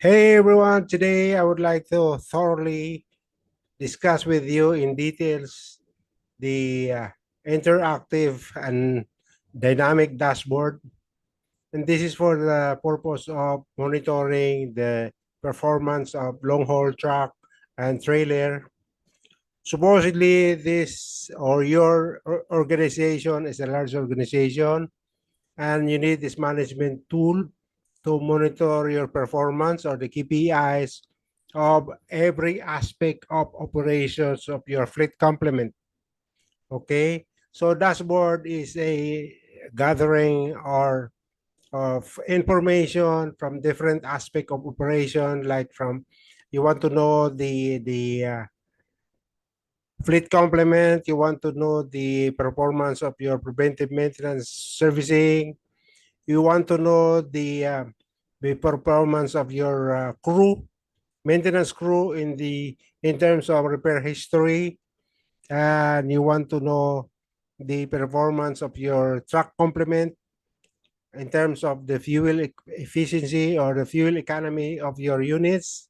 Hey everyone, today I would like to thoroughly discuss with you in details the interactive and dynamic dashboard. And this is for the purpose of monitoring the performance of long haul truck and trailer. Supposedly, this or your organization is a large organization and you need this management tool to monitor your performance or the KPIs of every aspect of operations of your fleet complement. Okay, so dashboard is a gathering or of information from different aspect of operation, like from you want to know the fleet complement, you want to know the performance of your preventive maintenance servicing, you want to know the performance of your crew, maintenance crew in terms of repair history, and you want to know the performance of your truck complement in terms of the fuel efficiency or the fuel economy of your units.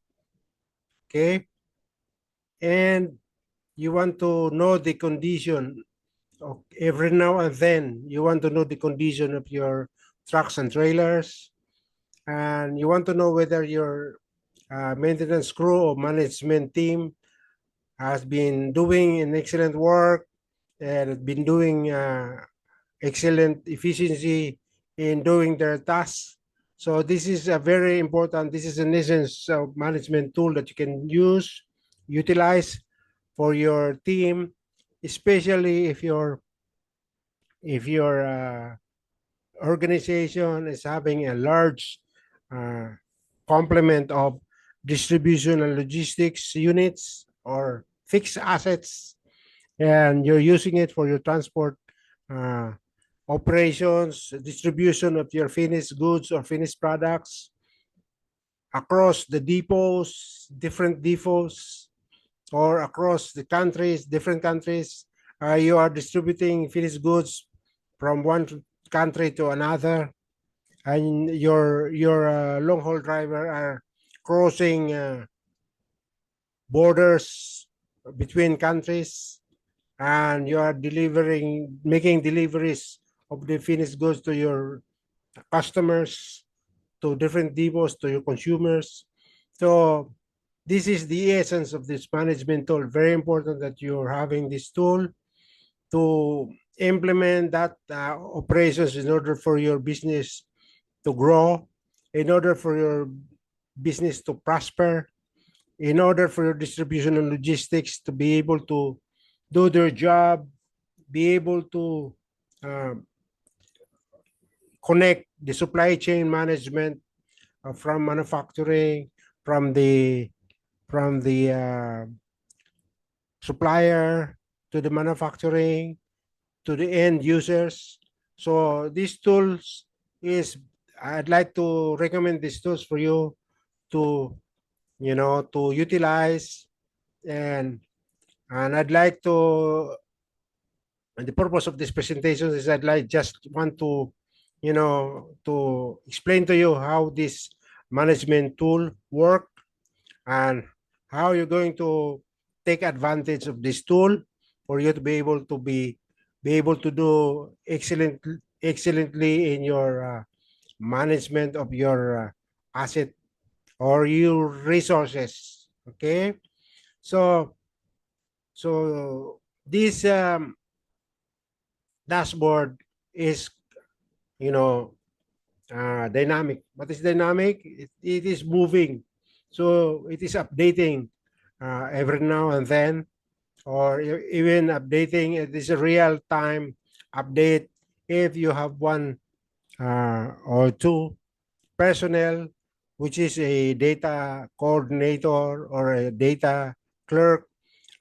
Okay, and you want to know the condition of every now and then. You want to know the condition of your trucks and trailers, and you want to know whether your maintenance crew or management team has been doing an excellent work and been doing excellent efficiency in doing their tasks. So this is a very important, this is an essence of management tool that you can utilize for your team, especially if your organization is having a large uh, complement of distribution and logistics units or fixed assets, and you're using it for your transport uh, operations, distribution of your finished goods or finished products across the depots, different depots, or across the countries, different countries. You are distributing finished goods from one country to another, and your long haul driver are crossing borders between countries, and you are making deliveries of the finished goods to your customers, to different depots, to your consumers. So this is the essence of this management tool. Very important that you're having this tool to implement that operations in order for your business to grow, in order for your business to prosper, in order for your distribution and logistics to be able to do their job, be able to uh, connect the supply chain management from manufacturing, from the supplier to the manufacturing to the end users. So these tools is I'd like to recommend these tools for you to to utilize, and I'd like to, and the purpose of this presentation is I'd like just want to to explain to you how this management tool work, and how you're going to take advantage of this tool for you to be able to do excellently in your management of your asset or your resources. Okay, so this dashboard is, you know dynamic. What is dynamic? It is moving, so it is updating every now and then, or even updating. It is a real time update if you have one or two personnel, which is a data coordinator or a data clerk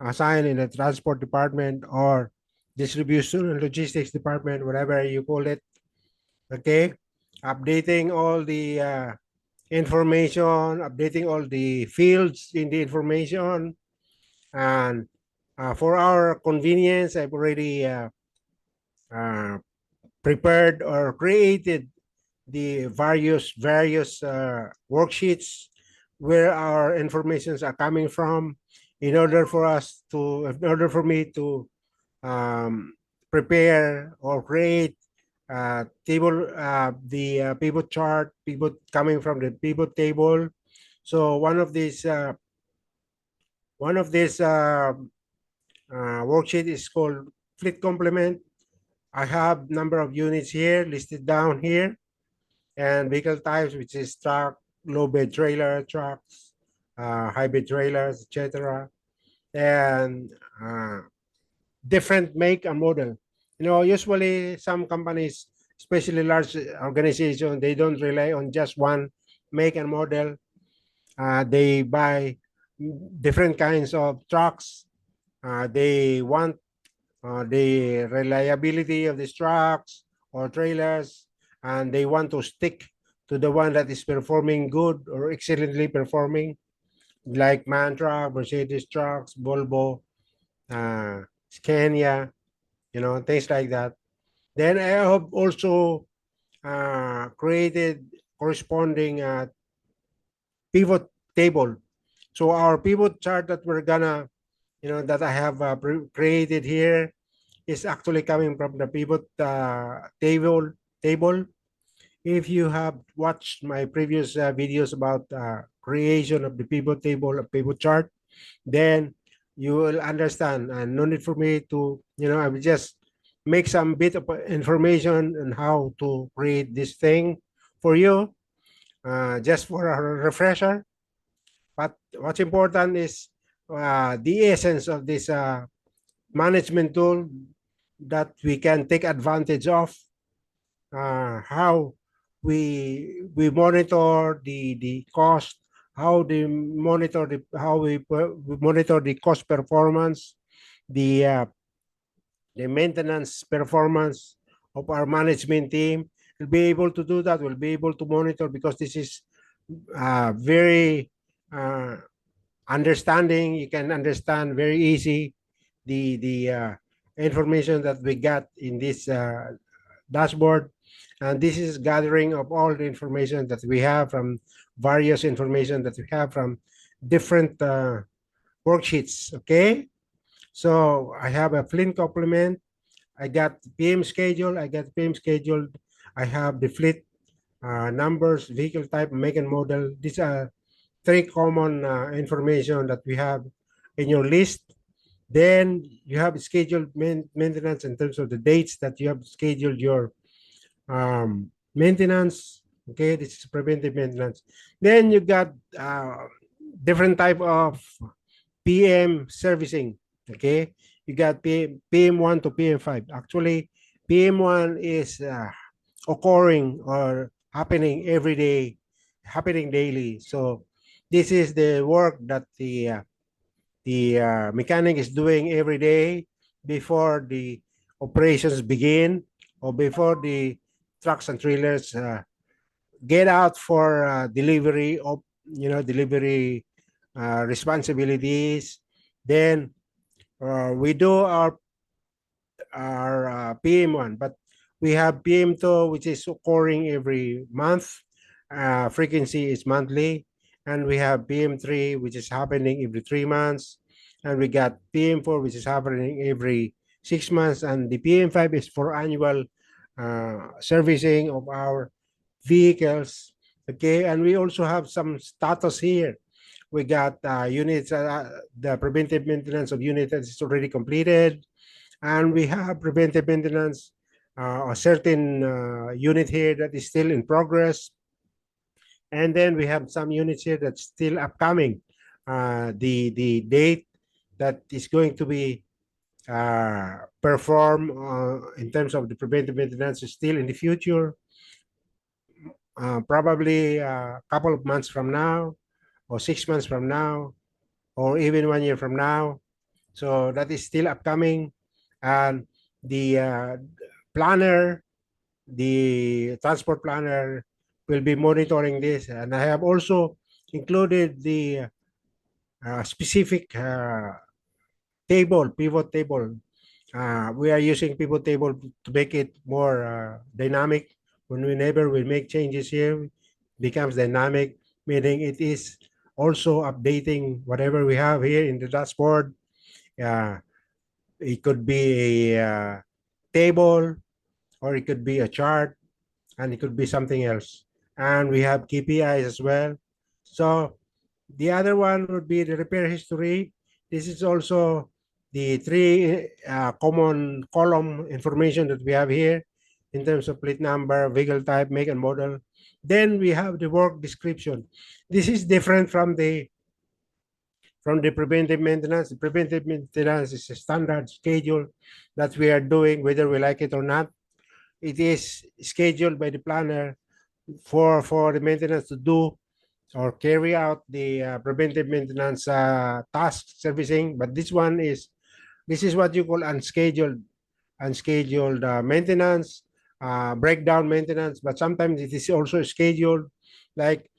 assigned in the transport department or distribution and logistics department, whatever you call it. Okay, updating all the information, updating all the fields in the information, and for our convenience, I've already uh, prepared or created the various worksheets where our informations are coming from, in order for me to prepare or create the pivot chart, pivot coming from the pivot table. So one of these worksheet is called fleet complement. I have number of units here listed down here, and vehicle types, which is truck, low bed trailer, trucks, high bed trailers, etc. And different make and model. Usually some companies, especially large organizations, they don't rely on just one make and model. They buy different kinds of trucks. They want the reliability of these trucks or trailers, and they want to stick to the one that is performing good or excellently performing, like MAN truck, Mercedes trucks, Volvo, Scania, things like that. Then I have also created corresponding pivot table. So our pivot chart that we're gonna, that I have created here is actually coming from the pivot table. If you have watched my previous videos about creation of the pivot table, a pivot chart, then you will understand. And no need for me to, I will just make some bit of information on how to create this thing for you, just for a refresher. But what's important is the essence of this management tool that we can take advantage of, how we monitor the cost, how we monitor the cost performance, the uh, the maintenance performance of our management team. We'll be able to do that. We'll be able to monitor, because this is very uh, understanding. You can understand very easy the information that we got in this dashboard. And this is gathering of all the information that we have from various information that we have from different worksheets. Okay. So I have a Flint complement. I got PM schedule. I have the fleet numbers, vehicle type, make and model. These are three common information that we have in your list. Then you have scheduled maintenance in terms of the dates that you have scheduled your maintenance. Okay, this is preventive maintenance. Then you got different type of PM servicing. Okay, you got PM1 to PM5. Actually, PM1 is occurring or happening every day, happening daily. So this is the work that the mechanic is doing every day before the operations begin, or before the trucks and trailers get out for delivery of, delivery responsibilities. Then we do our PM1, but we have PM2, which is occurring every month. Frequency is monthly. And we have PM3, which is happening every 3 months. And we got PM4, which is happening every 6 months. And the PM5 is for annual servicing of our vehicles. Okay, and we also have some status here. We got units, the preventive maintenance of unit that is already completed, and we have preventive maintenance, a certain unit here that is still in progress. And then we have some units here that's still upcoming. The date that is going to be performed in terms of the preventive maintenance is still in the future, probably a couple of months from now, or 6 months from now, or even 1 year from now. So that is still upcoming. And the planner, the transport planner, will be monitoring this. And I have also included the specific pivot table. We are using pivot table to make it more dynamic. Whenever we make changes here, it becomes dynamic, meaning it is also updating whatever we have here in the dashboard. Uh, it could be a table, or it could be a chart, and it could be something else. And we have KPIs as well. So the other one would be the repair history. This is also the three common column information that we have here in terms of plate number, vehicle type, make and model. Then we have the work description. This is different from the preventive maintenance. The preventive maintenance is a standard schedule that we are doing whether we like it or not. It is scheduled by the planner for the maintenance to do or carry out the preventive maintenance task servicing. But this is what you call unscheduled maintenance, breakdown maintenance. But sometimes it is also scheduled, like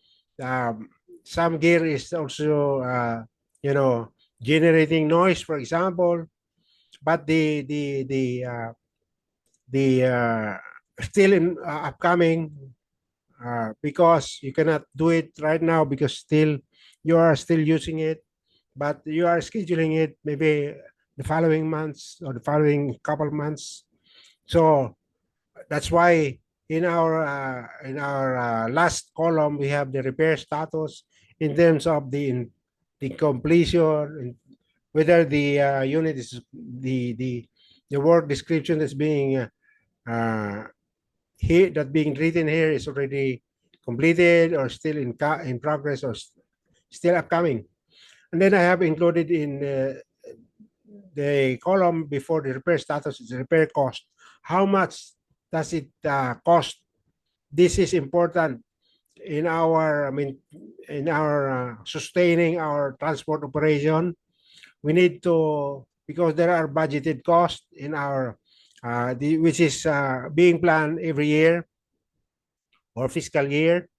um, some gear is also you know generating noise, for example. But the still in upcoming, because you cannot do it right now because still you are still using it, but you are scheduling it maybe the following months or the following couple months. So that's why in our last column we have the repair status in terms of the completion, whether the unit is the work description that's being here that being written here is already completed or still in progress or still upcoming. And then I have included in the column before the repair status is the repair cost. How much does it cost? This is important in our, in our sustaining our transport operation. We need to, because there are budgeted costs in our, which is being planned every year or fiscal year.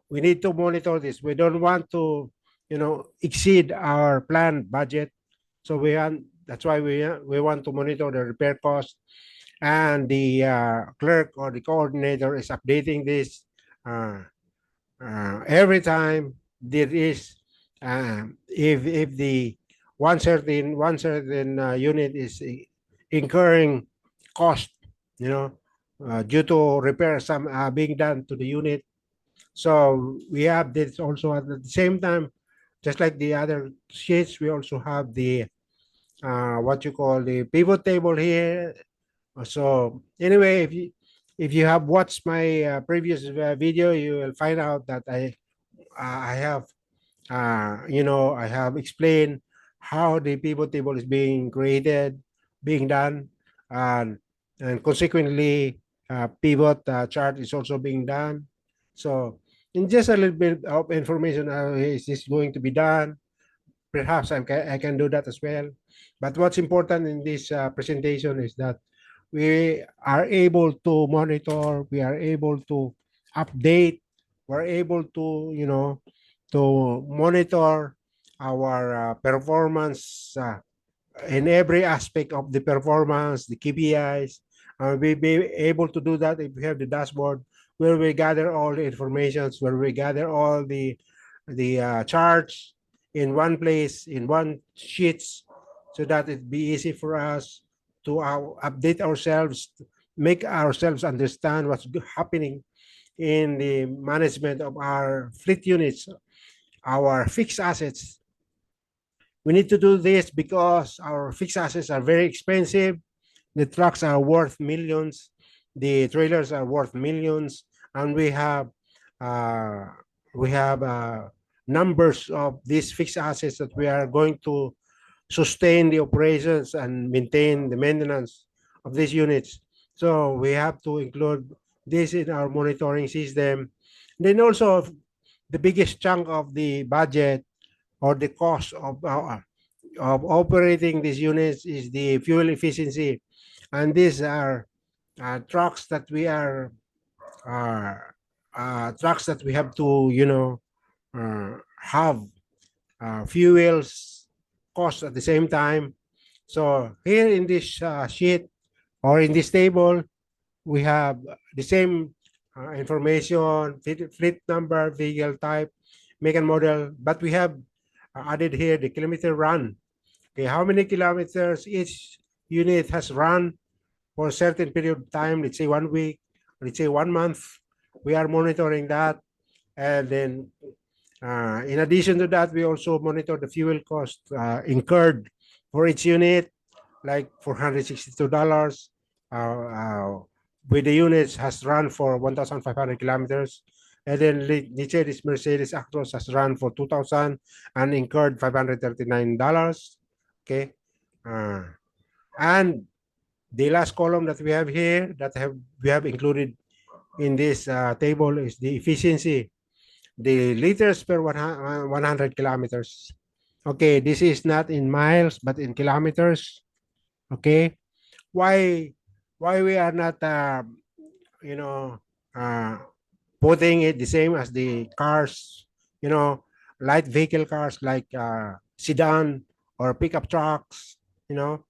We need to monitor this. We don't want to, exceed our planned budget. So that's why we want to monitor the repair cost, and the clerk or the coordinator is updating this every time there is, if the one certain unit is incurring cost, due to repair some being done to the unit. So we have this also at the same time, just like the other sheets. We also have the what you call the pivot table here. So anyway, if you have watched my previous video, you will find out that I have I have explained how the pivot table is being created, being done, and consequently, pivot chart is also being done. So, in just a little bit of information, how is this going to be done? Perhaps I can do that as well. But what's important in this presentation is that we are able to monitor, we are able to update, we're able to, to monitor our performance in every aspect of the performance, the KPIs. We be able to do that if we have the dashboard where we gather all the informations, where we gather all the charts in one place, in one sheets, so that it be easy for us to update ourselves, make ourselves understand what's happening in the management of our fleet units, our fixed assets. We need to do this because our fixed assets are very expensive. The trucks are worth millions. The trailers are worth millions, and uh, we have numbers of these fixed assets that we are going to sustain the operations and maintain the maintenance of these units. So we have to include this in our monitoring system. Then also the biggest chunk of the budget or the cost of operating these units is the fuel efficiency, and these are trucks that we are uh, trucks that we have to have fuels cost at the same time. So here in this sheet or in this table, we have the same information: fleet number, vehicle type, make and model, but we have added here the kilometer run. Okay, how many kilometers each unit has run for a certain period of time, let's say 1 week, let's say 1 month. We are monitoring that. And then in addition to that, we also monitor the fuel cost incurred for each unit, like $462. With the units has run for 1,500 kilometers. And then let's say this Mercedes Actros has run for 2,000 and incurred $539. Okay. And the last column that we have here that we have included in this table is the efficiency, the liters per 100 kilometers. Okay, this is not in miles but in kilometers. Okay, why we are not you know uh, putting it the same as the cars, you know, light vehicle cars like sedan or pickup trucks, you know,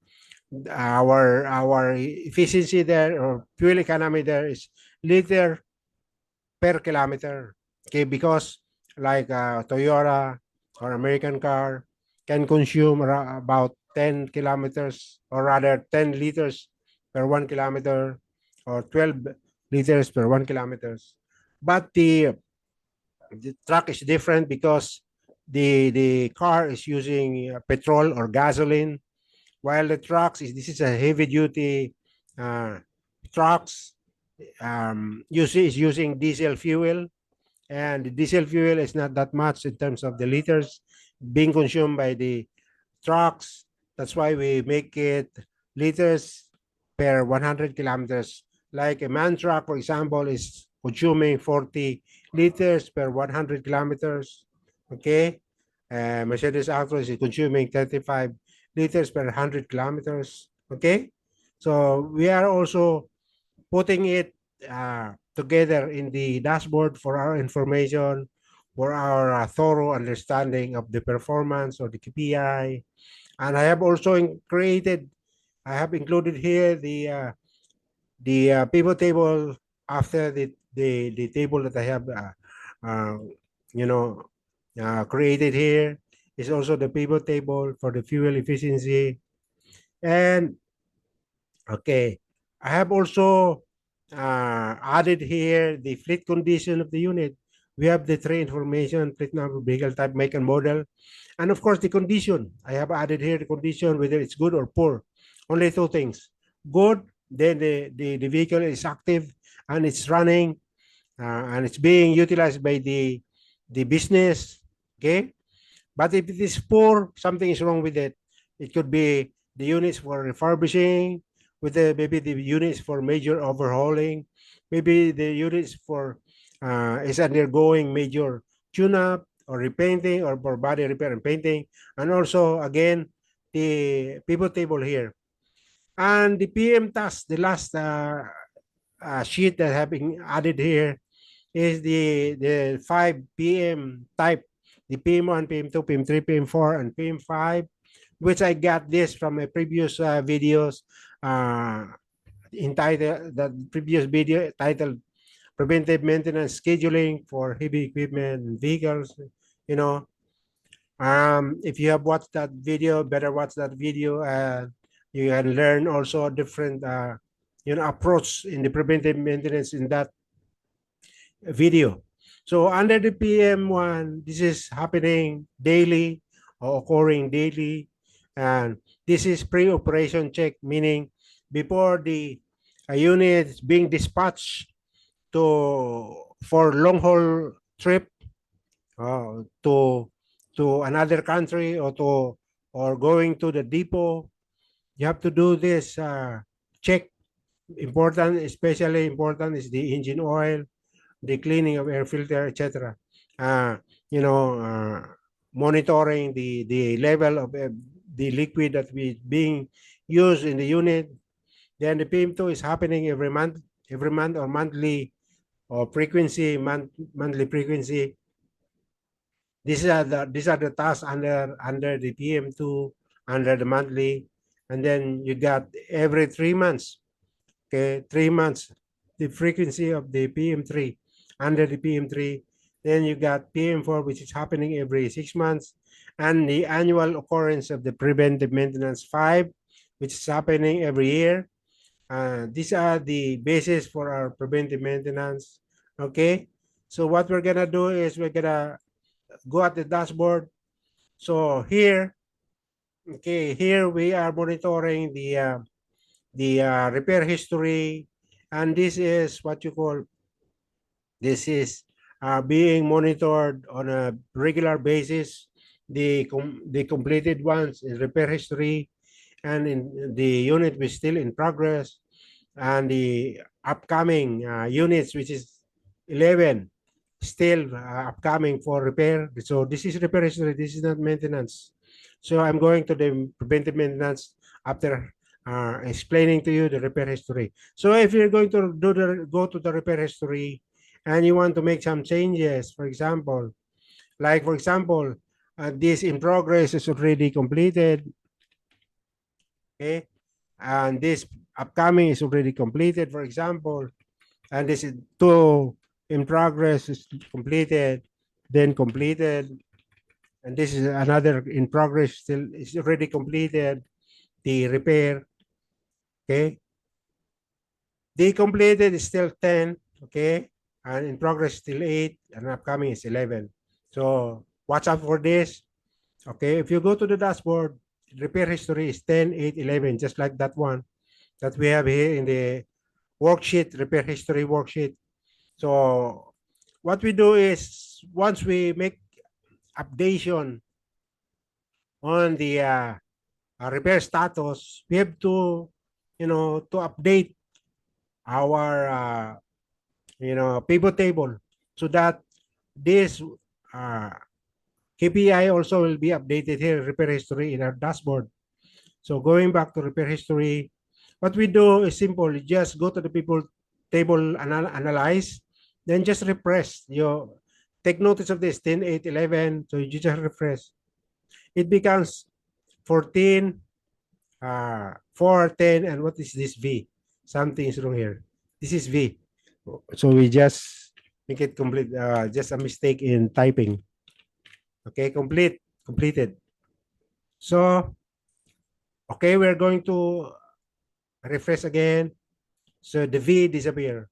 our efficiency there or fuel economy there is liter per kilometer. Okay, because like Toyota or American car can consume about 10 kilometers or rather 10 liters per 1 kilometer or 12 liters per 1 kilometers. But the truck is different because the car is using petrol or gasoline, while the trucks is this is a heavy duty uh, trucks is using diesel fuel, and the diesel fuel is not that much in terms of the liters being consumed by the trucks. That's why we make it liters per 100 kilometers. Like a man truck, for example, is consuming 40 liters per 100 kilometers. Okay. Mercedes Actros is consuming 35 liters per 100 kilometers. Okay. So we are also putting it together in the dashboard for our information, for our thorough understanding of the performance or the KPI. And I have also I have included here the pivot table after the table that I have, uh, you know, created here is also the pivot table for the fuel efficiency. And okay, I have also added here the fleet condition of the unit. We have the three information, fleet number, vehicle type, make and model. And of course, the condition. I have added here the condition, whether it's good or poor. Only two things. Good, then the vehicle is active and it's running and it's being utilized by the business. Okay. But if it is poor, something is wrong with it. It could be the units for refurbishing, with maybe the units for major overhauling, maybe the units for is undergoing major tune-up or repainting or for body repair and painting, and also again the pivot table here and the PM task. The last sheet that have been added here is the 5 PM type, the PM1, PM2, PM3, PM4, and PM5, which I got this from a previous videos entitled the previous video titled preventive maintenance scheduling for heavy equipment and vehicles. You know, if you have watched that video, better watch that video. You can learn also a different approach in the preventive maintenance in that video. So under the PM1, this is happening daily or occurring daily. And this is pre-operation check, meaning before the unit is being dispatched for long haul trip to another country or going to the depot, you have to do this check. Important, especially important is the engine oil, the cleaning of air filter, etc. Uh, monitoring the level of the liquid that is being used in the unit. Then the PM2 is happening every month or monthly or frequency, monthly frequency. These are the tasks under the PM2, under the monthly, and then you got every 3 months. Okay, 3 months, the frequency of the PM3 under the PM3, Then you got PM4, which is happening every 6 months, and the annual occurrence of the preventive maintenance 5, which is happening every year. These are the basis for our preventive maintenance. Okay. So what we're gonna do is we're gonna go at the dashboard. So here, okay, here we are monitoring the repair history, and this is what you call, this is being monitored on a regular basis. The completed ones in repair history, and in the unit is still in progress, and the upcoming units, which is 11, still upcoming for repair. So this is repair history. This is not maintenance. So I'm going to the preventive maintenance after explaining to you the repair history. So if you're going to go to the repair history and you want to make some changes, for example, this in progress is already completed, okay, and this upcoming is already completed, for example, and this is two in progress is completed, then completed, and this is another in progress, still is already completed, the repair, okay. The completed is still 10, okay, and in progress still 8, and upcoming is 11. So watch out for this, okay. If you go to the dashboard, repair history is 10, 8, 11, just like that one that we have here in the worksheet, repair history worksheet. So what we do is once we make updation on the repair status, we have to, to update our, pivot table so that this uh, KPI also will be updated here, repair history in our dashboard. So going back to repair history, what we do is simple. You just go to the people table, analyze, then just refresh. You take notice of this 10, 8, 11. So you just refresh. It becomes 14, 4, 10, and what is this V? Something is wrong here. This is V. So we just make it complete. Just a mistake in typing. Okay, completed. So, okay, we're going to refresh again. So the V disappear.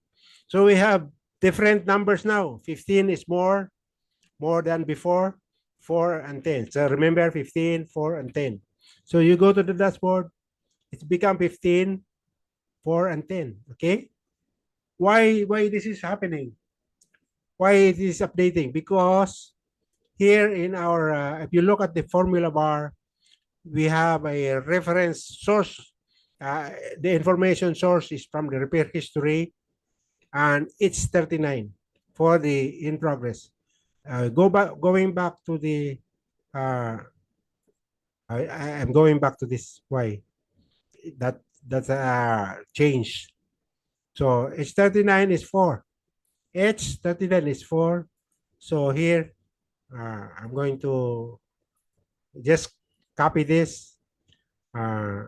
So we have different numbers now. 15 is more than before, 4 and 10. So remember 15, 4, and 10. So you go to the dashboard, it's become 15, 4, and 10. Okay? Why this is happening? Why it is updating? Because here in our, if you look at the formula bar, we have a reference source. The information source is from the repair history, and it's 39 for the in progress. Going back to the, uh, I'm going back to this. Why that's changed. So H39 is 4. H39 is 4. So here, I'm going to just copy this, uh,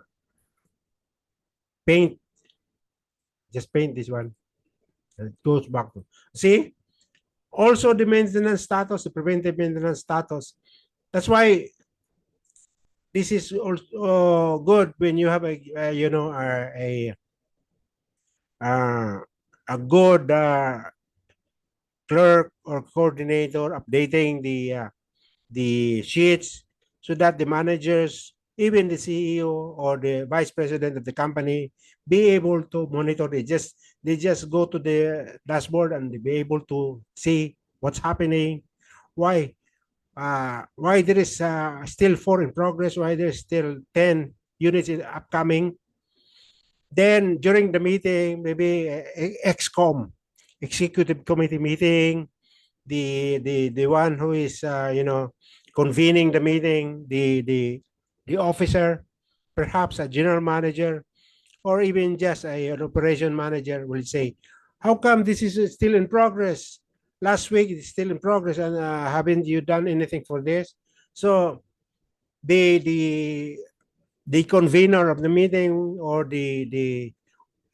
paint, just paint this one. It goes back to, see, also the maintenance status, the preventive maintenance status. That's why this is also good when you have a good clerk or coordinator updating the sheets so that the managers, even the CEO or the vice president of the company, be able to monitor it. They just go to the dashboard and they be able to see what's happening. Why there is still 4 in progress, why there's still 10 units upcoming. Then during the meeting, maybe XCOM, executive committee meeting, the one who is convening the meeting, the officer, perhaps a general manager, or even just an operation manager will say, how come this is still in progress? Last week it's still in progress, and haven't you done anything for this? So the the the convener of the meeting, or the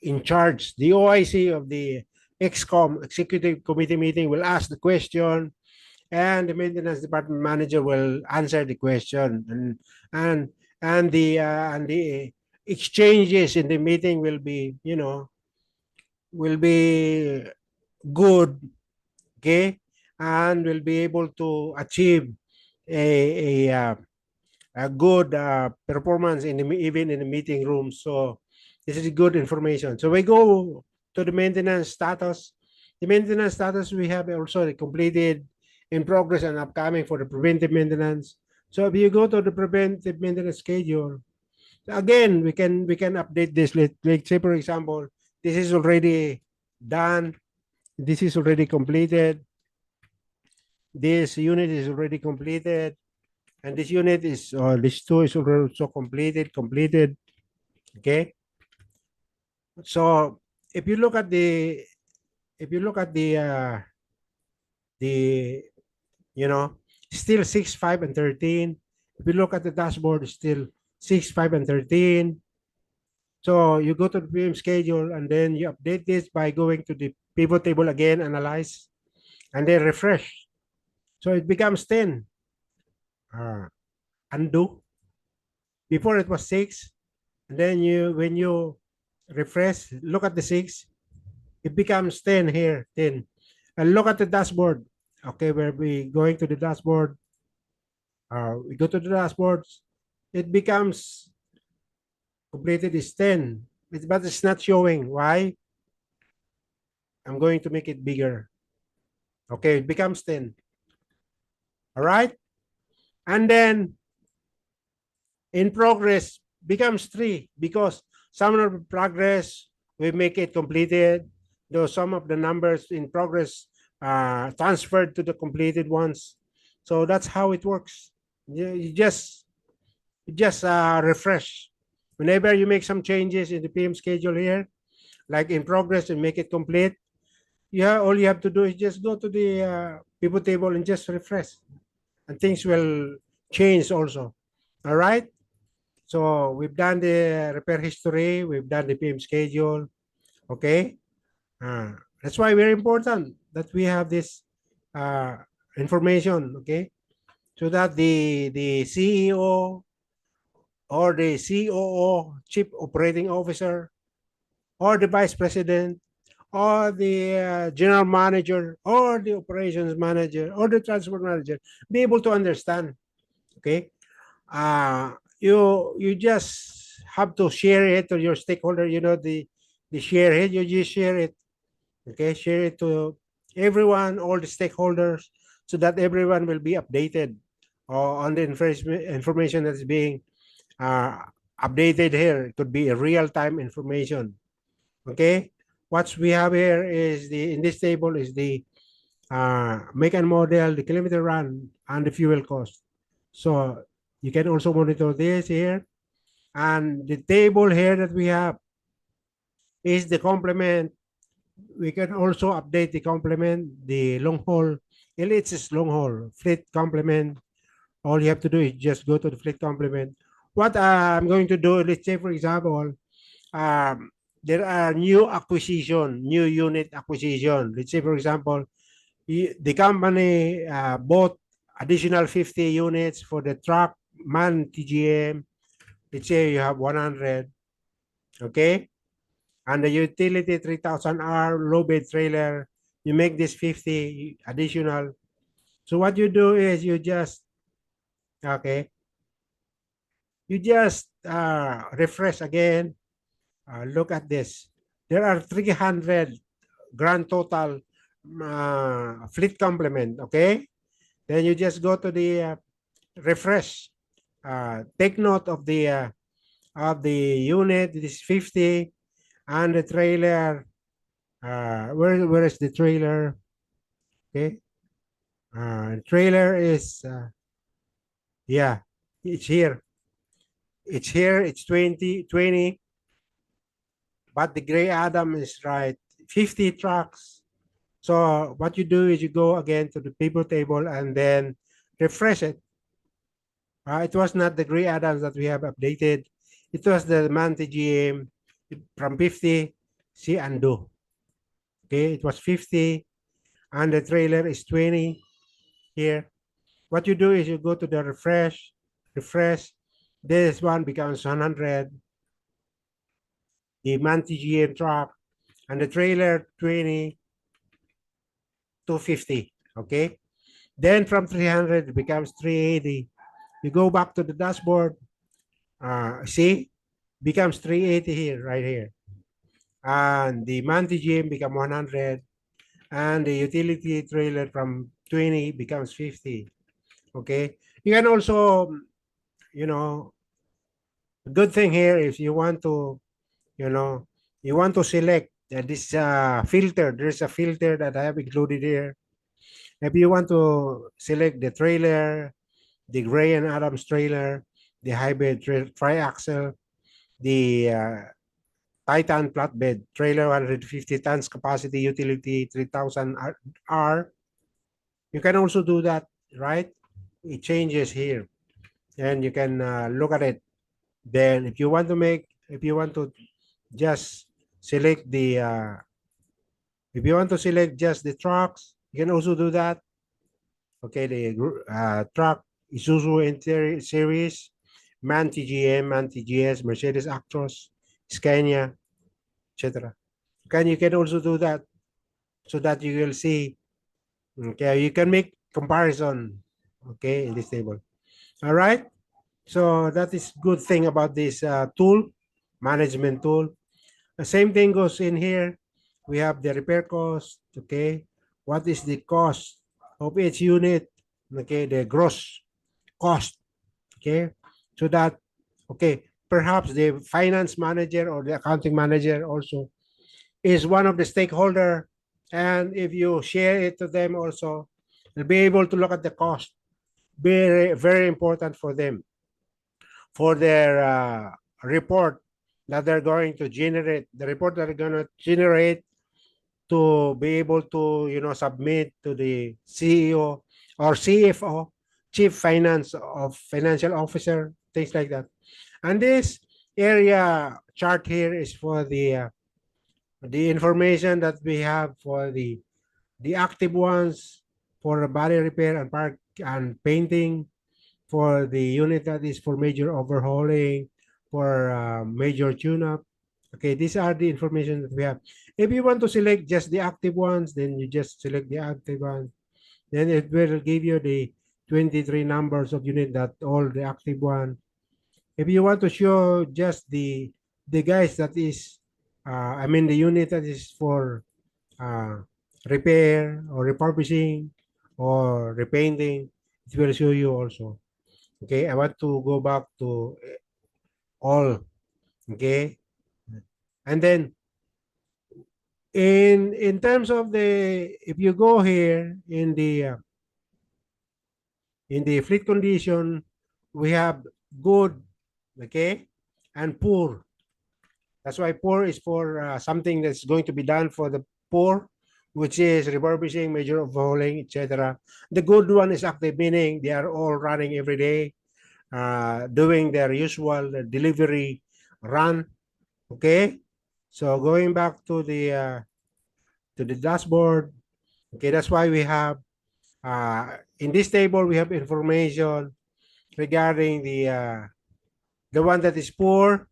in charge, the OIC of the XCOM executive committee meeting, will ask the question, and the maintenance department manager will answer the question, and and the exchanges in the meeting will be, will be good, okay, and will be able to achieve a a good performance in the even in the meeting room. So this is good information. So we go to the maintenance status. The maintenance status we have also the completed, in progress, and upcoming for the preventive maintenance. So if you go to the preventive maintenance schedule, again we can update this. Like say for example, this is already done. This is already completed. This unit is already completed, and this unit is this two is also completed. Okay, so if you look at the if you look at the you know still 6, 5, and 13. If you look at the dashboard, it's still 6, 5, and 13. So you go to the PM schedule and then you update this by going to the pivot table again, analyze, and then refresh. So it becomes 10. Undo. Before it was 6. And then when you refresh, look at the 6, it becomes 10 here, 10. And look at the dashboard. Okay, where we going to the dashboard. We go to the dashboard. It becomes completed is 10. But it's not showing. Why? I'm going to make it bigger. Okay, it becomes 10. All right. And then in progress becomes 3 because some of the progress we make it completed, though some of the numbers in progress transferred to the completed ones. So that's how it works. You just refresh whenever you make some changes in the PM schedule here, like in progress, and make it complete. Yeah, all you have to do is just go to the pivot table and just refresh, and things will change also. All right. So we've done the repair history, we've done the PM schedule. Okay. That's why very important that we have this uh, information. Okay. So that the CEO or the COO, Chief Operating Officer, or the Vice President, or the General Manager, or the Operations Manager, or the Transport Manager be able to understand. Okay. You just have to share it to your stakeholder. The share it. You just share it. Okay, share it to everyone, all the stakeholders, so that everyone will be updated on the information that's being uh, updated here. It could be a real-time information. Okay, what we have here is the in this table is the make and model, the kilometer run, and the fuel cost. So you can also monitor this here. And the table here that we have is the complement. We can also update the complement, the long haul. It's is long haul, fleet complement. All you have to do is just go to the fleet complement. What I'm going to do, let's say, for example, um, there are new acquisition, new unit acquisition. Let's say, for example, the company bought additional 50 units for the truck man TGM. Let's say you have 100, okay? And the utility 3,000 R low bed trailer, you make this 50 additional. So what you do is okay, you just refresh again. Look at this. There are 300 grand total fleet complement, okay? Then you just go to the refresh. Take note of the unit. It is 50, and the trailer. Where is the trailer? Okay. Trailer is yeah, it's here. It's here. It's 20, but the gray Adam is right. 50 trucks. So what you do is you go again to the pivot table and then refresh it. It was not the gray Adams that we have updated. It was the Mante GM from 50. See, undo. Okay, it was 50, and the trailer is 20. here. What you do is you go to the refresh. This one becomes 100. The monthly GM drop, and the trailer 20 to 50. Okay. Then from 300 it becomes 380. You go back to the dashboard. See, becomes 380 here, right here. And the monthly GM become 100, and the utility trailer from 20 becomes 50. Okay. You can also, you know, good thing here is you want to, you know, you want to select this filter. There's a filter that I have included here. If you want to select the trailer, the Gray and Adams trailer, the hybrid triaxle, the Titan flatbed trailer, 150 tons capacity, utility 3000 R. You can also do that, right? It changes here, and you can look at it. Then, if you want to just select the, if you want to select just the trucks, you can also do that. Okay, the truck Isuzu Interior Series, MAN TGM, MAN TGS, Mercedes Actros, Scania, etc. You can also do that so that you will see. Okay, you can make comparison. Okay, in this table. All right. So that is good thing about this tool, management tool. The same thing goes in here. We have the repair cost. Okay, what is the cost of each unit? Okay, the gross cost. Okay, so that, okay, perhaps the finance manager or the accounting manager also is one of the stakeholder, and if you share it to them also, they'll be able to look at the cost. Very, very important for them for their report that they're going to generate, the report that they're going to generate, to be able to, submit to the CEO or CFO, chief finance of financial officer, things like that. And this area chart here is for the information that we have for the active ones, for body repair and park and painting, for the unit that is for major overhauling, for major tune-up. Okay, these are the information that we have. If you want to select just the active ones, then you just select the active ones. Then it will give you the 23 numbers of unit that all the active one. If you want to show just the guys that is, I mean the unit that is for uh, repair or refurbishing or repainting, it will show you also. Okay, I want to go back to all. Okay, and then in terms of the, if you go here in the fleet condition, we have good, okay, and poor. That's why poor is for something that's going to be done for the poor, which is refurbishing, major overhauling, etc. The good one is active, meaning they are all running every day, doing their usual delivery run. Okay, so going back to the dashboard. Okay, that's why we have in this table we have information regarding the one that is poor.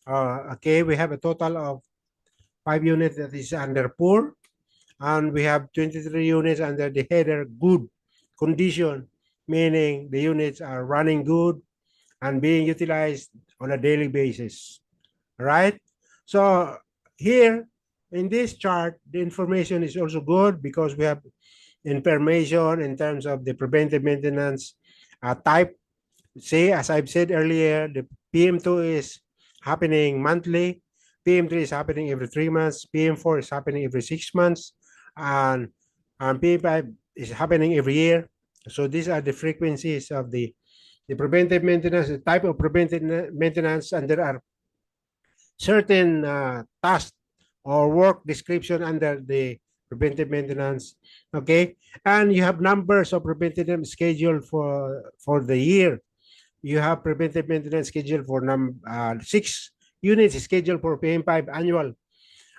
Okay, we have a total of 5 units that is under poor, and we have 23 units under the header good condition, meaning the units are running good and being utilized on a daily basis. Right? So here in this chart, the information is also good because we have information in terms of the preventive maintenance type. Say, as I've said earlier, the PM2 is happening monthly, PM3 is happening every 3 months, PM4 is happening every 6 months, and, and PM5 is happening every year. So these are the frequencies of the preventive maintenance, the type of preventive maintenance, and there are certain tasks or work description under the preventive maintenance. Okay, and you have numbers of preventive schedule for the year. You have preventive maintenance schedule for 6 units scheduled for PM5 annual.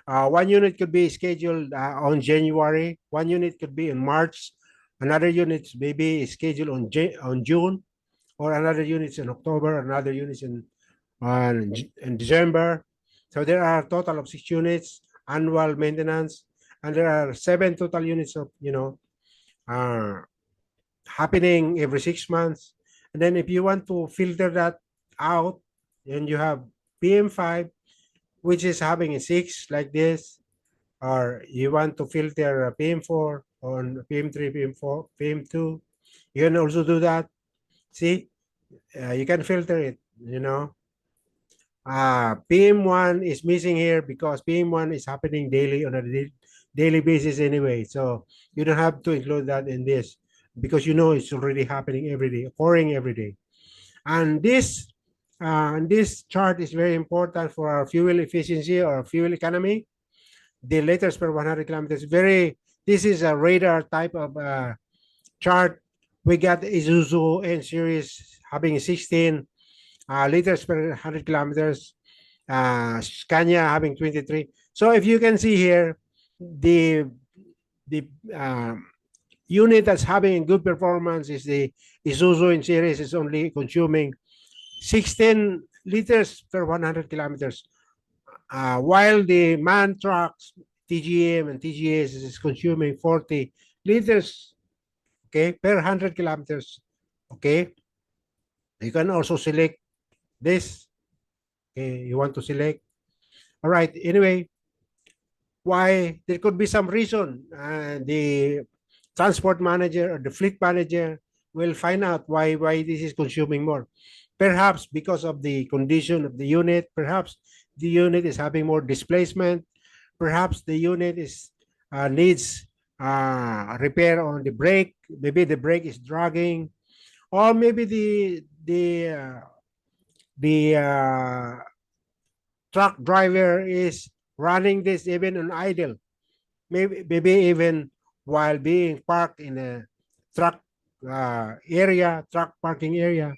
1 unit could be scheduled on January. 1 unit could be in March. Another unit maybe is scheduled on June, or another unit in October, another unit in December. So there are a total of 6 units annual maintenance, and there are 7 total units of uh, happening every 6 months. And then if you want to filter that out, then you have PM5, which is having a 6 like this, or you want to filter PM4 on PM3, PM4, PM2, you can also do that. See, you can filter it. PM1 is missing here because PM1 is happening daily on a daily basis anyway. So you don't have to include that in this because it's already happening every day, occurring every day. And this chart is very important for our fuel efficiency or fuel economy. The liters per 100 kilometers. This is a radar type of chart. We got Isuzu N series having 16 liters per 100 kilometers. Scania having 23. So if you can see here, the unit that's having good performance is the Isuzu in series is only consuming 16 liters per 100 kilometers, while the MAN trucks, TGM and TGS is consuming 40 liters, okay, per 100 kilometers. Okay, you can also select this. Okay, you want to select. All right. Anyway, why there could be some reason. The transport manager or the fleet manager will find out why this is consuming more. Perhaps because of the condition of the unit. Perhaps the unit is having more displacement. Perhaps the unit is needs repair on the brake. Maybe the brake is dragging, or maybe the truck driver is running this even on idle, maybe even while being parked in a truck truck parking area.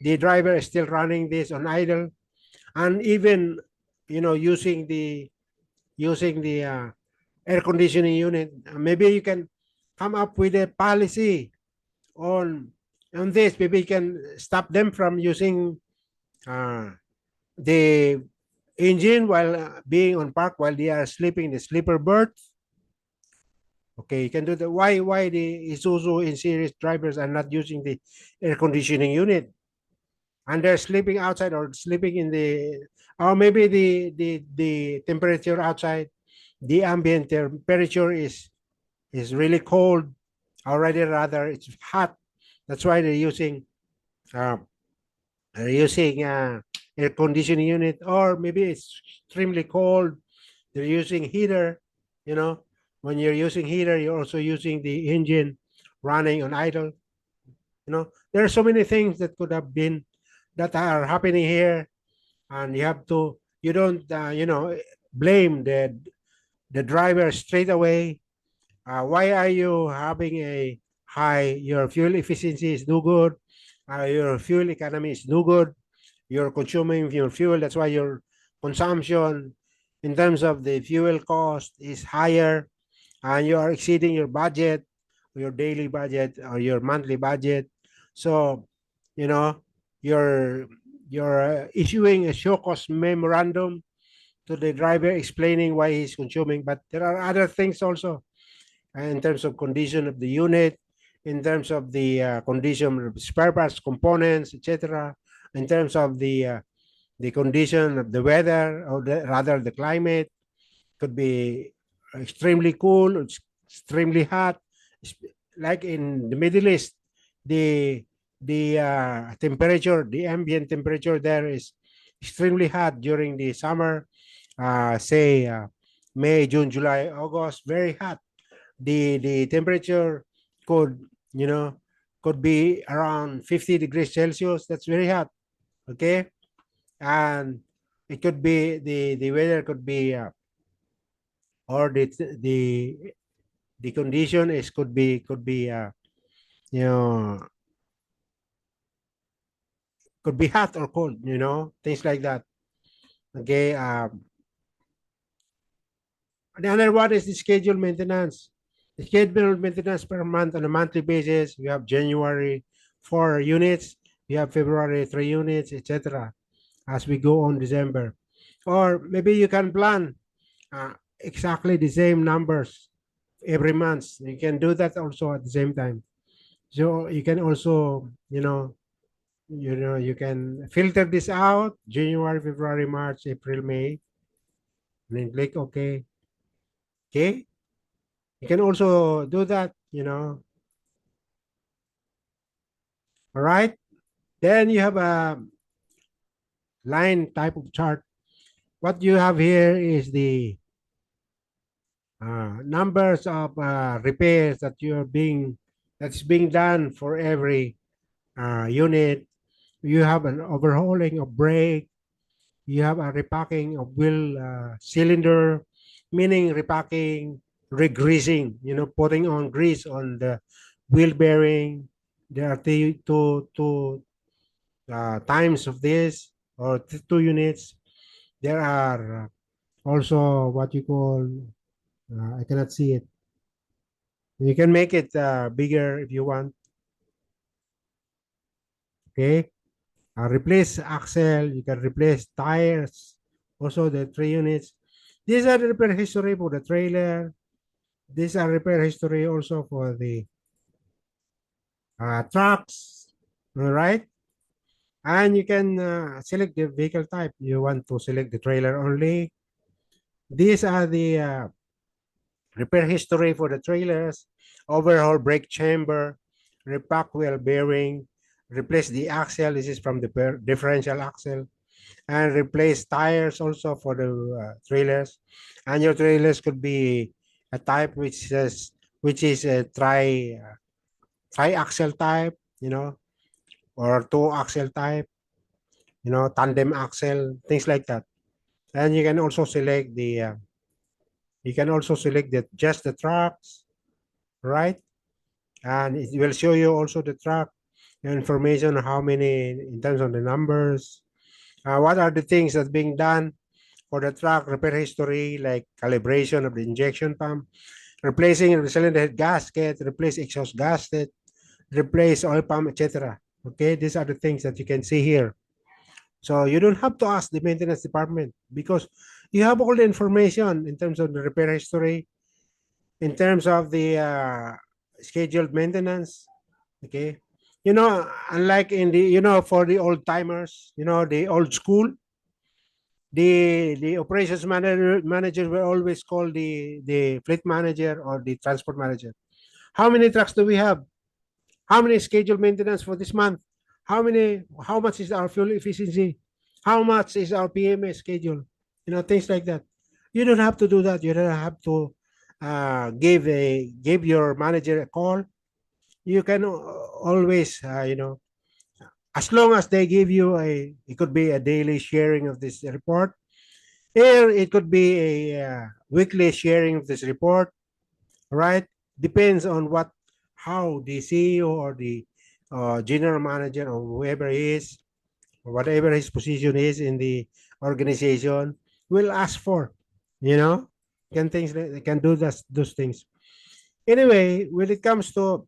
The driver is still running this on idle, and even using the air conditioning unit. Maybe you can come up with a policy on this. Maybe you can stop them from using the engine while being on park while they are sleeping the sleeper berth. Okay, you can do that. Why the Isuzu in series drivers are not using the air conditioning unit and they're sleeping outside or sleeping in the, or maybe the temperature outside, the ambient temperature is really cold already, rather it's hot. That's why uh, they're using air conditioning unit, or maybe it's extremely cold. They're using heater. You know, when you're using heater, you're also using the engine running on idle. There are so many things that could have been that are happening here, and you don't blame the driver straight away. Why are you having a high? Your fuel efficiency is no good. Your fuel economy is no good. You're consuming your fuel. That's why your consumption in terms of the fuel cost is higher, and you are exceeding your budget, your daily budget or your monthly budget. So, you know, you're issuing a show cost memorandum to the driver explaining why he's consuming. But there are other things also in terms of condition of the unit, in terms of the condition of spare parts, components, etc. In terms of the condition of the weather, or rather the climate, could be extremely cool, extremely hot. Like in the Middle East, the temperature, the ambient temperature there is extremely hot during the summer. Say May, June, July, August, very hot. The temperature could you know could be around 50 degrees Celsius. That's very hot. Okay, and it could be the weather could be or the condition is could be you know could be hot or cold, things like that. Okay. The other one is the scheduled maintenance. Scheduled maintenance per month on a monthly basis. You have January 4 units, you have February 3 units, etc. As we go on December. Or maybe you can plan exactly the same numbers every month. You can do that also at the same time. So you can also, you can filter this out January, February, March, April, May, and then click OK. Okay. You can also do that. All right. Then you have a line type of chart. What you have here is the numbers of repairs that's being done for every unit. You have an overhauling of brake. You have a repacking of wheel cylinder, meaning repacking, regreasing. Putting on grease on the wheel bearing. There are two times of this, or 2 units. There are also what you call, I cannot see it. You can make it bigger if you want. Okay. Replace axle. You can replace tires. Also the 3 units. These are the repair history for the trailer. These are repair history also for the trucks. All right. And you can select the vehicle type. You want to select the trailer only. These are the repair history for the trailers, overhaul brake chamber, repack wheel bearing, replace the axle. This is from the differential axle, and replace tires also for the trailers. And your trailers could be a type which is a tri-axle type, or two-axle type, tandem axle, things like that. And you can also select just the trucks, right? And it will show you also the truck information, how many in terms of the numbers, what are the things that being done for the truck, repair history, like calibration of the injection pump, replacing the cylinder head gasket, replace exhaust gasket, replace oil pump, etc. Okay, these are the things that you can see here. So you don't have to ask the maintenance department because you have all the information in terms of the repair history, in terms of the scheduled maintenance. Okay. Unlike in for the old timers, the old school, the operations manager will always call the fleet manager or the transport manager. How many trucks do we have? How many scheduled maintenance for this month? How much is our fuel efficiency? How much is our PMS schedule? Things like that. You don't have to do that. You don't have to give your manager a call. You can always, as long as they give you it could be a daily sharing of this report, or it could be a weekly sharing of this report, right? Depends on how the CEO or the general manager or whoever is, or whatever his position is in the organization, will ask for. You know, they can do those things. Anyway, when it comes to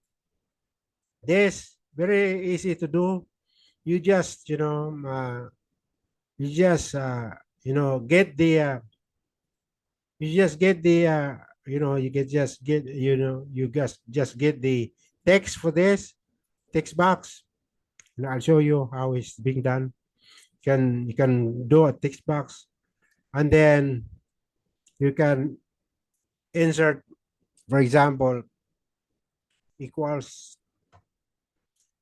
this, very easy to do. You just you just get the you just get the you get just get you just get the text for this text box, and I'll show you how it's being done. You can do a text box, and then you can insert, for example, equals.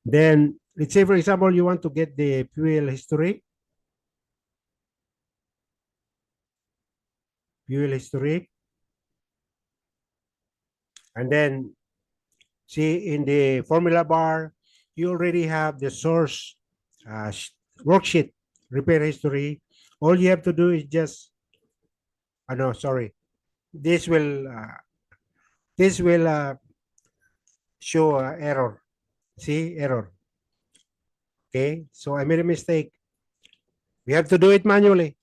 Then let's say, for example, you want to get the fuel history, and then see in the formula bar, you already have the source uh, worksheet, repair history. All you have to do is just, no, sorry, this will uh, this will show error. See, error. Okay, so I made a mistake. We have to do it manually.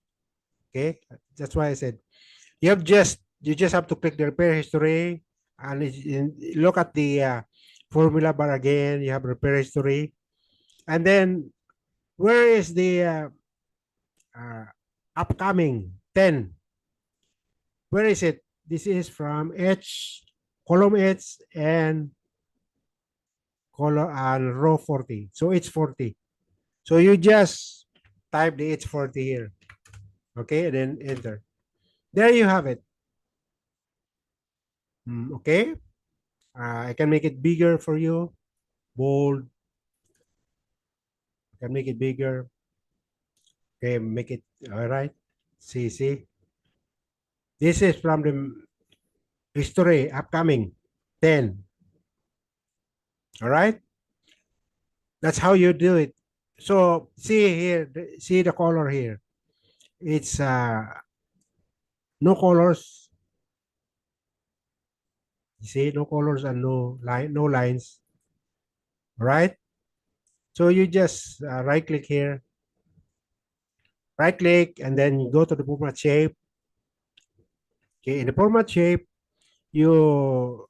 Okay, that's why I said you just have to click the repair history, and look at the formula bar again. You have repair history, and then where is the uh, upcoming 10? Where is it? This is from H, column H, and column and row 40. So it's 40. So you just type the H40 here. Okay, and then enter. There you have it. Okay. I can make it bigger for you. Bold. I can make it bigger. Okay, make it all right. See. This is from the history upcoming 10. All right. That's how you do it. So see here, see the color here. It's no colors. You see, no colors and no lines. All right. So you just right click here, right click, and then you go to the format shape. Okay, in the format shape, you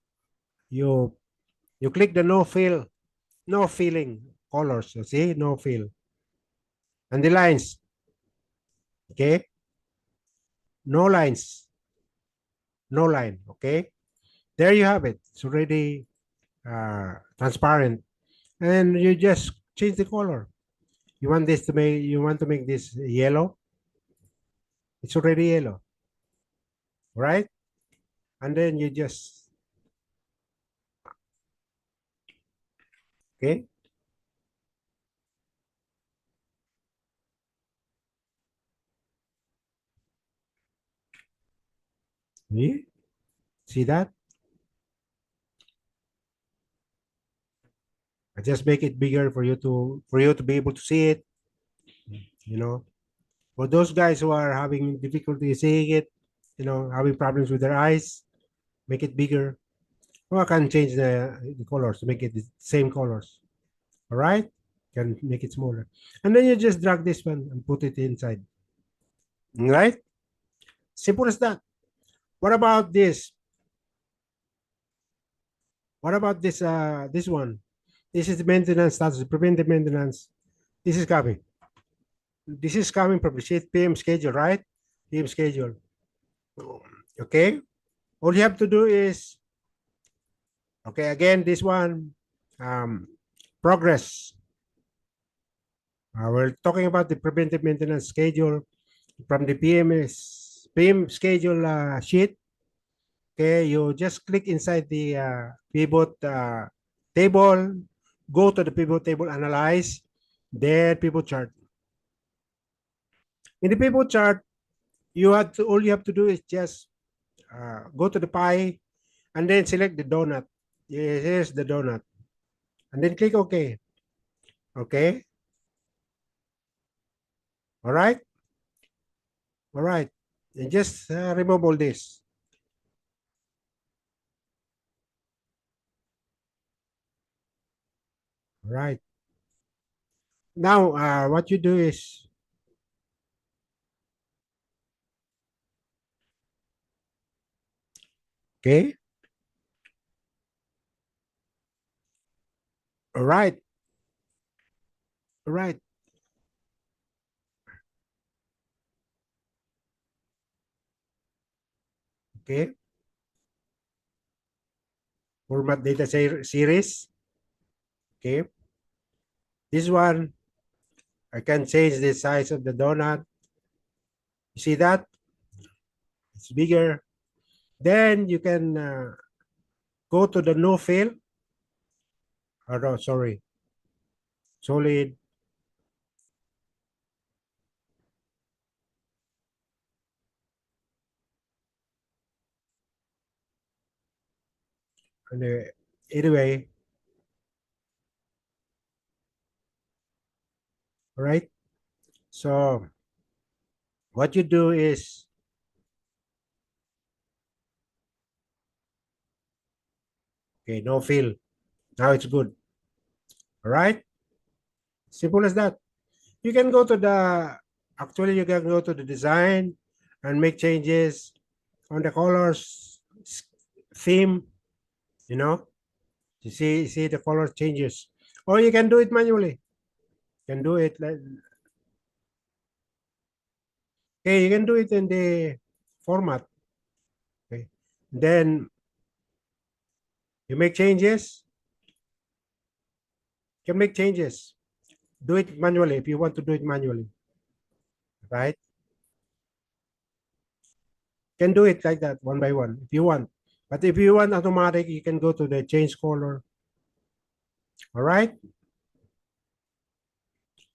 you you click the no fill, no filling colors. You see, no fill, and the lines. Okay, no lines, no line. Okay, there you have it. It's already transparent, and you just change the color. You want to make this yellow. It's already yellow, right? And then you just okay. See that? I just make it bigger for you to be able to see it. You know, for those guys who are having difficulty seeing it, having problems with their eyes, make it bigger. Or I can change the colors to make it the same colors. All right, can make it smaller, and then you just drag this one and put it inside. All right, simple as that. What about this? What about this? This one. This is the maintenance status, preventive maintenance. This is coming. This is coming from the sheet PM schedule, right? PM schedule. Okay. All you have to do is, okay, again, this one, um, progress. We're talking about the preventive maintenance schedule from the PM schedule sheet. Okay, you just click inside the pivot table, go to the pivot table, analyze, then pivot chart. In the pivot chart, all you have to do is just go to the pie and then select the donut. Yes, here's the donut. And then click OK. Okay. All right. All right. And just remove all this. All right. Now, what you do is, okay. All right. All right. Okay. Format data series. Okay. This one, I can change the size of the donut. You see that? It's bigger. Then you can go to the no fill. Oh, no, sorry. Solid. And anyway, all right. So what you do is, okay, no fill. Now it's good. All right. Simple as that. You can go to actually, you can go to the design and make changes on the colors theme. You know, you see the color changes, or you can do it manually. You can do it like, okay, you can do it in the format. Okay, then you make changes. You can make changes. Do it manually if you want to do it manually, right? Can do it like that one by one if you want. But if you want automatic, you can go to the change color. All right.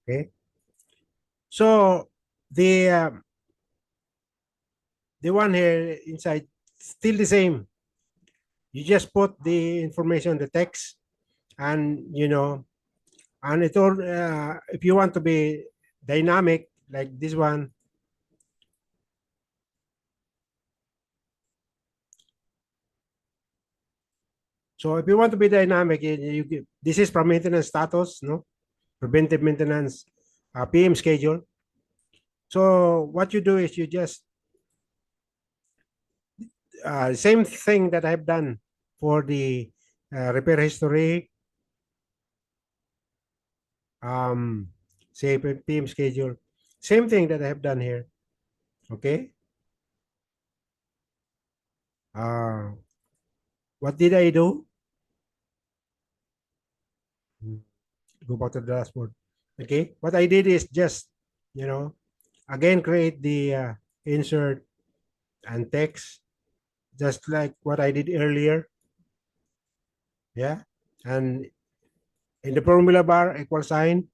Okay. So the the one here inside still the same. You just put the information, the text, and and it all. If you want to be dynamic like this one, so if you want to be dynamic, this is from maintenance status, no preventive maintenance, PM schedule. So what you do is you just same thing that I've done for the repair history, um, say PM schedule. Same thing that I have done here. Okay. Uh, what did I do? Hmm, Go back to the dashboard. Okay. What I did is just, you know, again create the insert and text, just like what I did earlier. Yeah. And in the formula bar, equal sign,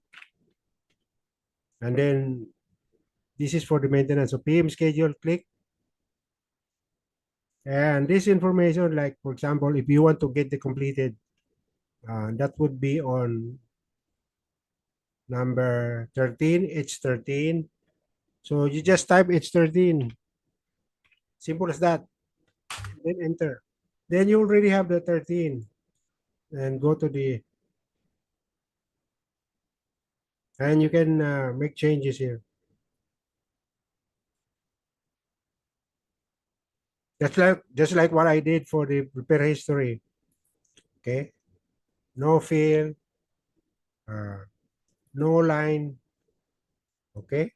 and then this is for the maintenance. So PM schedule, click. And this information, like for example, if you want to get the completed, that would be on number 13, H13. So you just type H13. Simple as that. Then enter. Then you already have the 13. And go to the, and you can make changes here. Just like what I did for the repair history. Okay. No field, uh, no line. Okay.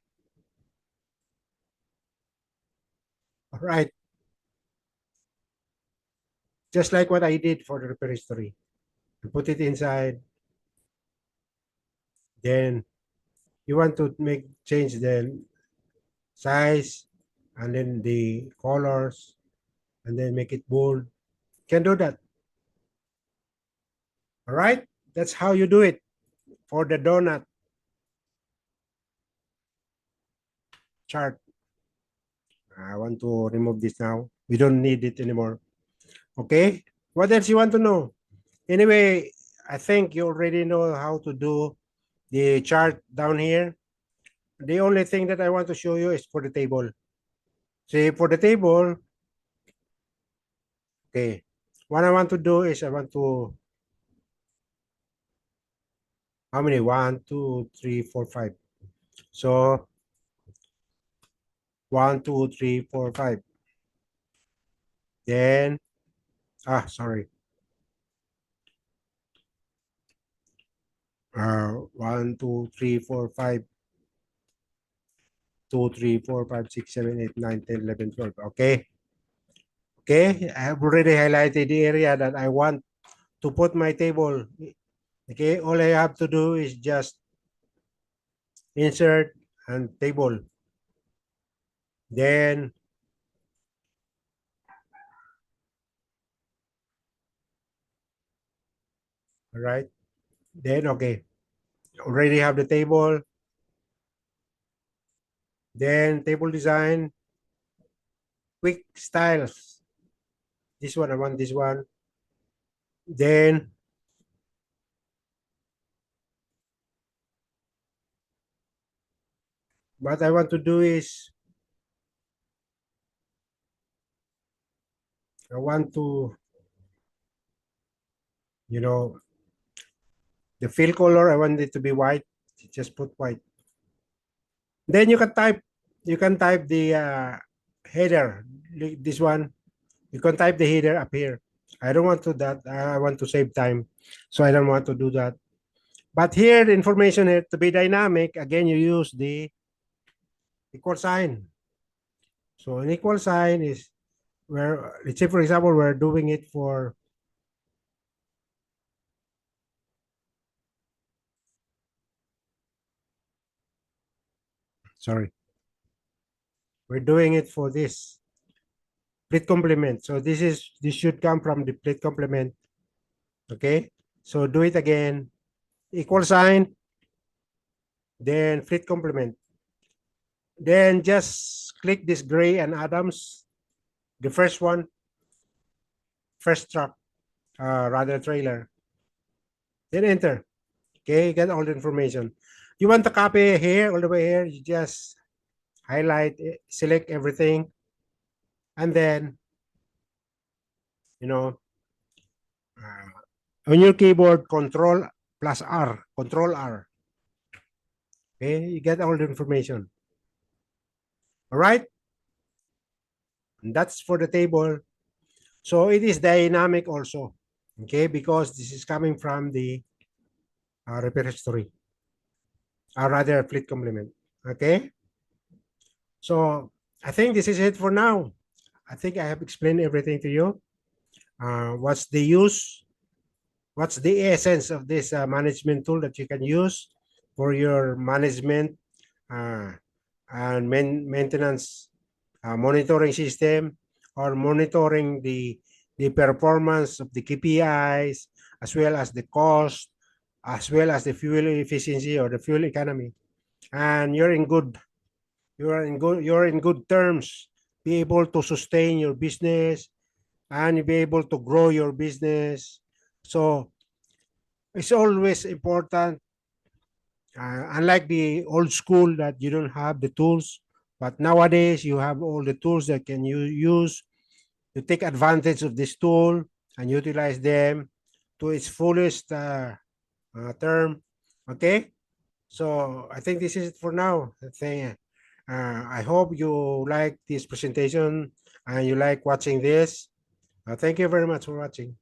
All right. Just like what I did for the repair history. You put it inside. Then you want to make change the size and then the colors and then make it bold. Can do that. All right. That's how you do it for the donut chart. I want to remove this now. We don't need it anymore. Okay. What else you want to know? Anyway, I think you already know how to do the chart down here. The only thing that I want to show you is for the table. See, for the table, okay. What I want to do is I want to, how many? 1, 2, 3, 4, 5. So 1, 2, 3, 4, 5. Then, sorry. 1, 2, 3, 4, 5, 2, 3, 4, 5, 6, 7, 8, 9, 10, 11, 12. Okay. Okay. I have already highlighted the area that I want to put my table. Okay. All I have to do is just insert and table. Then, all right. Then, okay. Already have the table. Then, table design, quick styles. This one, I want this one. Then, what I want to do is I want to, you know, the fill color, I want it to be white. Just put white. Then you can type the header, this one. You can type the header up here. I don't want to that. I want to save time, so I don't want to do that. But here, the information here to be dynamic. Again, you use the equal sign. So an equal sign is where, let's say, for example, we're doing it for, sorry, we're doing it for this split complement. So this should come from the split complement. Okay. So do it again. Equal sign, then split complement. Then just click this Gray and Adams, the first one, first truck, rather trailer. Then enter. Okay, you get all the information. You want to copy here, all the way here, you just highlight it, select everything, and then, you know, on your keyboard, Control R. Okay, you get all the information. All right, and that's for the table. So it is dynamic also. Okay, because this is coming from the repair history, or rather fleet complement. Okay, so I think this is it for now. I think I have explained everything to you. What's the use? What's the essence of this management tool that you can use for your management uh, and maintenance monitoring system, or monitoring the performance of the KPIs, as well as the cost, as well as the fuel efficiency or the fuel economy. And you're in good terms, be able to sustain your business and be able to grow your business. So it's always important, unlike the old school that you don't have the tools, but nowadays you have all the tools that can you use to take advantage of this tool and utilize them to its fullest term. Okay, so I think this is it for now. I hope you like this presentation and you like watching this. Thank you very much for watching.